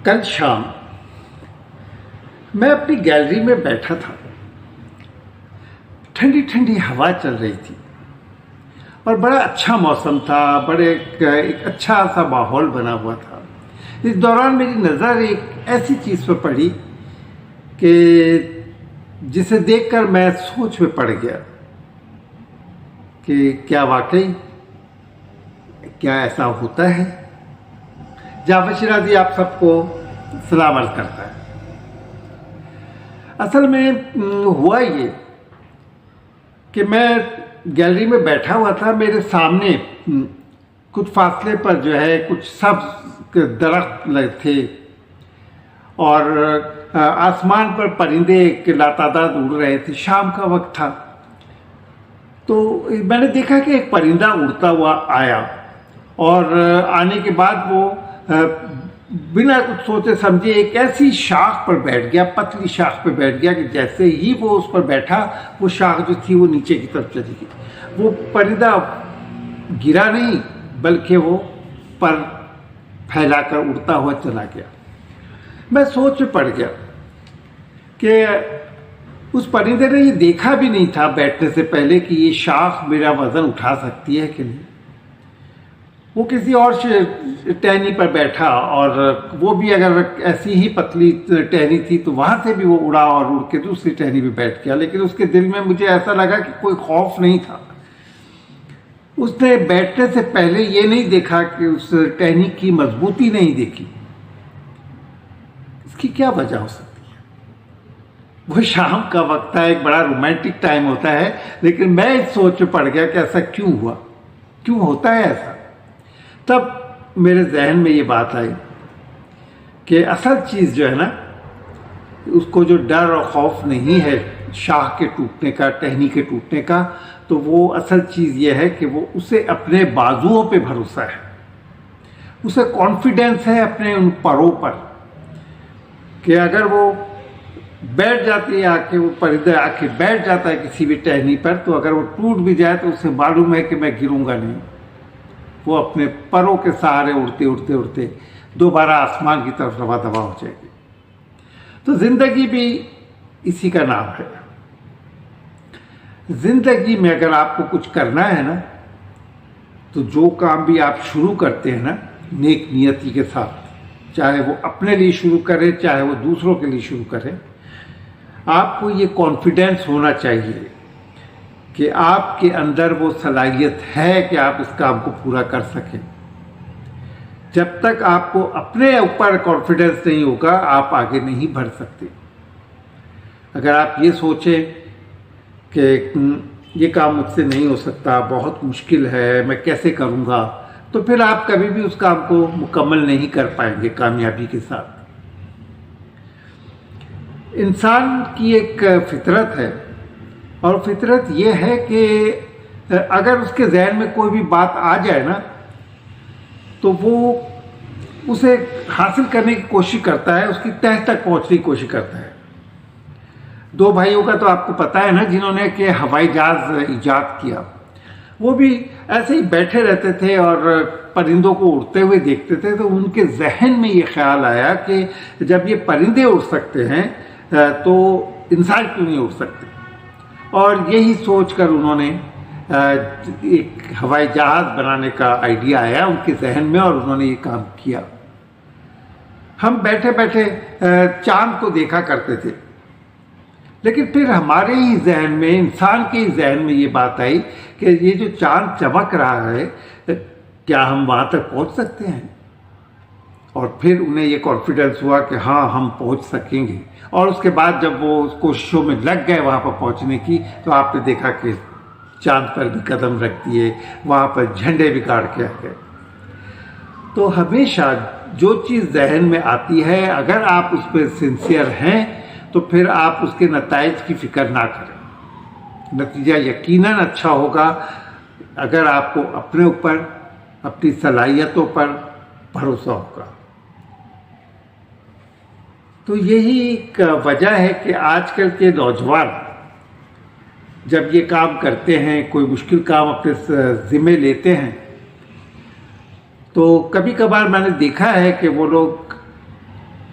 کل شام میں اپنی گیلری میں بیٹھا تھا. ٹھنڈی ٹھنڈی ہوا چل رہی تھی اور بڑا اچھا موسم تھا. ایک اچھا سا ماحول بنا ہوا تھا. اس دوران میری نظر ایک ایسی چیز پر پڑی کہ جسے دیکھ کر میں سوچ میں پڑ گیا کہ کیا واقعی کیا ایسا ہوتا ہے. جعفر شیرازی آپ سب کو سلام عرض کرتا ہے. اصل میں ہوا یہ کہ میں گیلری میں بیٹھا ہوا تھا. میرے سامنے کچھ فاصلے پر جو ہے کچھ سبز درخت تھے اور آسمان پر پرندے لاتعداد اڑ رہے تھے. شام کا وقت تھا تو میں نے دیکھا کہ ایک پرندہ اڑتا ہوا آیا اور آنے کے بعد وہ بنا کچھ سوچے سمجھے ایک ایسی شاخ پر بیٹھ گیا, پتلی شاخ پہ بیٹھ گیا کہ جیسے ہی وہ اس پر بیٹھا وہ شاخ جو تھی وہ نیچے کی طرف چلی گئی. وہ پرندہ گرا نہیں بلکہ وہ پر پھیلا کر اڑتا ہوا چلا گیا. میں سوچ میں پڑ گیا کہ اس پرندے نے یہ دیکھا بھی نہیں تھا بیٹھنے سے پہلے کہ یہ شاخ میرا وزن اٹھا سکتی ہے کہ نہیں. وہ کسی اور ٹہنی پر بیٹھا اور وہ بھی اگر ایسی ہی پتلی ٹہنی تھی تو وہاں سے بھی وہ اڑا اور اڑ کے دوسری ٹہنی پہ بیٹھ گیا. لیکن اس کے دل میں مجھے ایسا لگا کہ کوئی خوف نہیں تھا. اس نے بیٹھنے سے پہلے یہ نہیں دیکھا کہ اس ٹہنی کی مضبوطی نہیں دیکھی. اس کی کیا وجہ ہو سکتی ہے؟ وہ شام کا وقت تھا, ایک بڑا رومانٹک ٹائم ہوتا ہے, لیکن میں اس سوچ میں پڑ گیا کہ ایسا کیوں ہوا, کیوں ہوتا ہے ایسا. تب میرے ذہن میں یہ بات آئی کہ اصل چیز جو ہے نا, اس کو جو ڈر اور خوف نہیں ہے شاخ کے ٹوٹنے کا, ٹہنی کے ٹوٹنے کا, تو وہ اصل چیز یہ ہے کہ وہ اسے اپنے بازوؤں پہ بھروسہ ہے, اسے کانفیڈنس ہے اپنے ان پروں پر کہ اگر وہ بیٹھ جاتی ہے, آ کے وہ پرندہ آ کے بیٹھ جاتا ہے کسی بھی ٹہنی پر, تو اگر وہ ٹوٹ بھی جائے تو اسے معلوم ہے کہ میں گروں گا نہیں. وہ اپنے پروں کے سہارے اڑتے اڑتے اڑتے دوبارہ آسمان کی طرف رواں دواں ہو جائے گی. تو زندگی بھی اسی کا نام ہے. زندگی میں اگر آپ کو کچھ کرنا ہے نا, تو جو کام بھی آپ شروع کرتے ہیں نا نیک نیتی کے ساتھ, چاہے وہ اپنے لیے شروع کریں چاہے وہ دوسروں کے لیے شروع کریں, آپ کو یہ کانفیڈنس ہونا چاہیے کہ آپ کے اندر وہ صلاحیت ہے کہ آپ اس کام کو پورا کر سکیں. جب تک آپ کو اپنے اوپر کانفیڈنس نہیں ہوگا آپ آگے نہیں بڑھ سکتے. اگر آپ یہ سوچیں کہ یہ کام مجھ سے نہیں ہو سکتا, بہت مشکل ہے, میں کیسے کروں گا, تو پھر آپ کبھی بھی اس کام کو مکمل نہیں کر پائیں گے کامیابی کے ساتھ. انسان کی ایک فطرت ہے اور فطرت یہ ہے کہ اگر اس کے ذہن میں کوئی بھی بات آ جائے نا تو وہ اسے حاصل کرنے کی کوشش کرتا ہے, اس کی تہہ تک پہنچنے کی کوشش کرتا ہے. دو بھائیوں کا تو آپ کو پتہ ہے نا جنہوں نے کہ ہوائی جہاز ایجاد کیا, وہ بھی ایسے ہی بیٹھے رہتے تھے اور پرندوں کو اڑتے ہوئے دیکھتے تھے. تو ان کے ذہن میں یہ خیال آیا کہ جب یہ پرندے اڑ سکتے ہیں تو انسان کیوں نہیں اڑ سکتے, اور یہی سوچ کر انہوں نے ایک ہوائی جہاز بنانے کا آئیڈیا آیا ان کے ذہن میں اور انہوں نے یہ کام کیا. ہم بیٹھے بیٹھے چاند کو دیکھا کرتے تھے, لیکن پھر ہمارے ہی ذہن میں, انسان کے ہی ذہن میں یہ بات آئی کہ یہ جو چاند چمک رہا ہے کیا ہم وہاں تک پہنچ سکتے ہیں. اور پھر انہیں یہ کانفیڈنس ہوا کہ ہاں ہم پہنچ سکیں گے. اور اس کے بعد جب وہ اس کوششوں میں لگ گئے وہاں پر پہنچنے کی, تو آپ نے دیکھا کہ چاند پر بھی قدم رکھ دیے, وہاں پر جھنڈے بھی گاڑ کے آ گئے. تو ہمیشہ جو چیز ذہن میں آتی ہے اگر آپ اس پہ سنسیئر ہیں تو پھر آپ اس کے نتائج کی فکر نہ کریں. نتیجہ یقیناً اچھا ہوگا اگر آپ کو اپنے اوپر, اپنی صلاحیتوں پر بھروسہ ہوگا. تو یہی ایک وجہ ہے کہ آج کل کے نوجوان جب یہ کام کرتے ہیں, کوئی مشکل کام اپنے ذمے لیتے ہیں, تو کبھی کبھار میں نے دیکھا ہے کہ وہ لوگ